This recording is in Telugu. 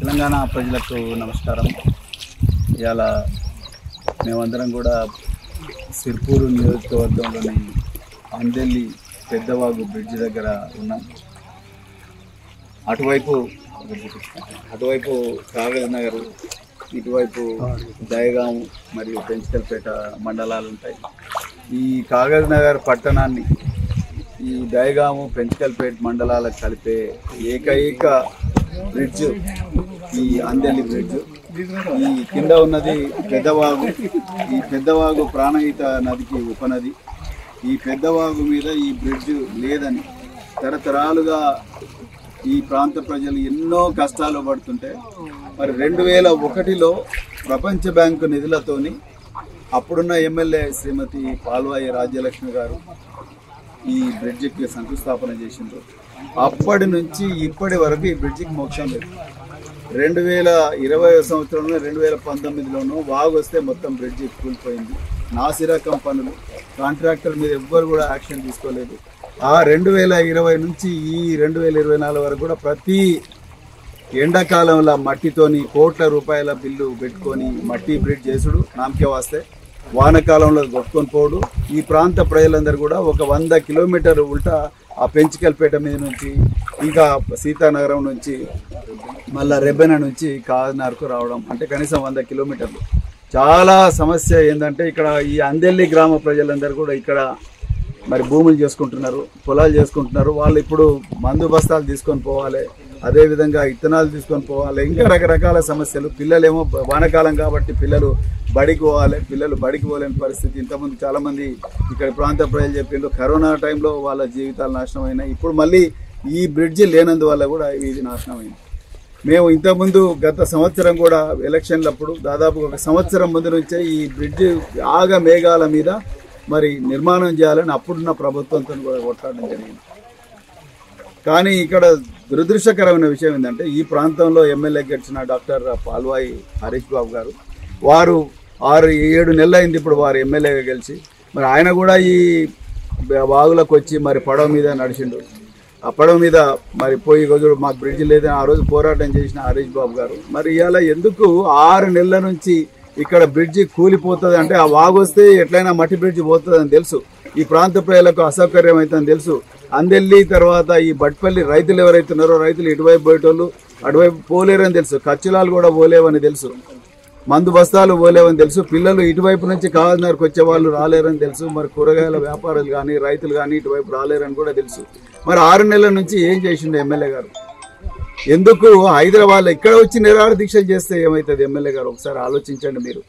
తెలంగాణ ప్రజలకు నమస్కారం. ఇవాళ మేమందరం కూడా సిర్పూరు నియోజకవర్గంలోని అందెల్లి పెద్దవాగు బ్రిడ్జ్ దగ్గర ఉన్నాం. అటువైపు కాగజ్ నగర్, ఇటువైపు దయగాం మరియు పెంచకల్పేట మండలాలు ఉంటాయి. ఈ కాగజ్ నగర్ పట్టణాన్ని ఈ దయగాము పెంచకల్పేట మండలాలకు కలిపే ఏకైక బ్రిడ్జ్ ఈ అందెల్లి బ్రిడ్జ్. ఈ కింద ఉన్నది పెద్దవాగు. ఈ పెద్దవాగు ప్రాణహిత నదికి ఉపనది. ఈ పెద్దవాగు మీద ఈ బ్రిడ్జ్ లేదని తరతరాలుగా ఈ ప్రాంత ప్రజలు ఎన్నో కష్టాలు పడుతుంటే మరి 2001లో ప్రపంచ బ్యాంకు నిధులతోని అప్పుడున్న ఎమ్మెల్యే శ్రీమతి పాల్వాయి రాజ్యలక్ష్మి గారు ఈ బ్రిడ్జికి శంకుస్థాపన చేసిండ్రు. అప్పటి నుంచి ఇప్పటి వరకు ఈ బ్రిడ్జికి మోక్షం లేదు. 2020 సంవత్సరంలో 2019లోనూ వాగు వస్తే మొత్తం బ్రిడ్జి కూలిపోయింది. నాసిరకం పనులు, కాంట్రాక్టర్ మీద ఎవ్వరు కూడా యాక్షన్ తీసుకోలేదు. ఆ 2020 నుంచి ఈ 2024 వరకు కూడా ప్రతి ఎండాకాలంలో మట్టితోని కోట్ల రూపాయల బిల్లు పెట్టుకొని మట్టి బ్రిడ్జ్ చేసుడు నామకే వస్తే, వానకాలంలో కొట్టుకొని పోడు. ఈ ప్రాంత ప్రజలందరూ కూడా ఒక 100 కిలోమీటర్లు ఉల్టా ఆ పెంచకల్పేట మీద నుంచి ఇంకా సీతానగరం నుంచి మళ్ళా రెబ్బెన నుంచి కాకినాడకు రావడం అంటే కనీసం 100 కిలోమీటర్లు. చాలా సమస్య ఏంటంటే ఇక్కడ ఈ అందెల్లి గ్రామ ప్రజలందరూ కూడా ఇక్కడ మరి భూములు చేసుకుంటున్నారు, పొలాలు చేసుకుంటున్నారు. వాళ్ళు ఇప్పుడు మందు బస్తాలు తీసుకొని పోవాలి, అదేవిధంగా ఇత్తనాలు తీసుకొని పోవాలి, ఇంకా రకరకాల సమస్యలు. పిల్లలేమో వానకాలం కాబట్టి పిల్లలు బడికి పోవాలి, పిల్లలు బడికి పోలేని పరిస్థితి. ఇంతకుముందు చాలామంది ఇక్కడ ప్రాంత ప్రజలు చెప్పిండ్రు కరోనా టైంలో వాళ్ళ జీవితాలు నాశనం అయినాయి. ఇప్పుడు మళ్ళీ ఈ బ్రిడ్జి లేనందువల్ల కూడా ఇది నాశనం అయింది. మేము ఇంతకుముందు గత సంవత్సరం కూడా ఎలక్షన్లప్పుడు దాదాపు ఒక సంవత్సరం ముందు నుంచే ఈ బ్రిడ్జి ఆగ మేఘాల మీద మరి నిర్మాణం చేయాలని అప్పుడున్న ప్రభుత్వంతో కూడా కొట్లాడడం జరిగింది. కానీ ఇక్కడ దురదృష్టకరమైన విషయం ఏంటంటే ఈ ప్రాంతంలో ఎమ్మెల్యే గెలిచిన డాక్టర్ పాల్వాయి హరీష్ బాబు గారు వారు 6-7 నెలలు అయింది ఇప్పుడు వారు ఎమ్మెల్యేగా గెలిచి. మరి ఆయన కూడా ఈ వాగులకు వచ్చి మరి పడవ మీద నడిచిండు. ఆ పడవ మీద మరి పోయి రోజు మాకు బ్రిడ్జ్ లేదని ఆ రోజు పోరాటం చేసిన హరీష్ బాబు గారు మరి ఇవాళ ఎందుకు 6 నెలల నుంచి ఇక్కడ బ్రిడ్జి కూలిపోతుంది అంటే ఆ వాగు వస్తే ఎట్లయినా మట్టి బ్రిడ్జి పోతుందని తెలుసు. ఈ ప్రాంత ప్రజలకు అసౌకర్యం అవుతుందని తెలుసు. అందెల్లి తర్వాత ఈ బట్పల్లి రైతులు ఎవరైతున్నారో రైతులు ఇటువైపు పోయేటోళ్ళు అటువైపు పోలేరని తెలుసు. కచ్చులాలు కూడా పోలేవని తెలుసు, మందు బస్తాలు పోలేవని తెలుసు. పిల్లలు ఇటువైపు నుంచి కాకినాడకు వచ్చే వాళ్ళు రాలేరని తెలుసు. మరి కూరగాయల వ్యాపారులు కానీ రైతులు కానీ ఇటువైపు రాలేరని కూడా తెలుసు. మరి 6 నెలల నుంచి ఏం చేసిండు ఎమ్మెల్యే గారు? ఎందుకు హైదరాబాద్లో ఇక్కడ వచ్చి నిరాహార దీక్షలు చేస్తే ఏమవుతుంది ఎమ్మెల్యే గారు? ఒకసారి ఆలోచించండి మీరు.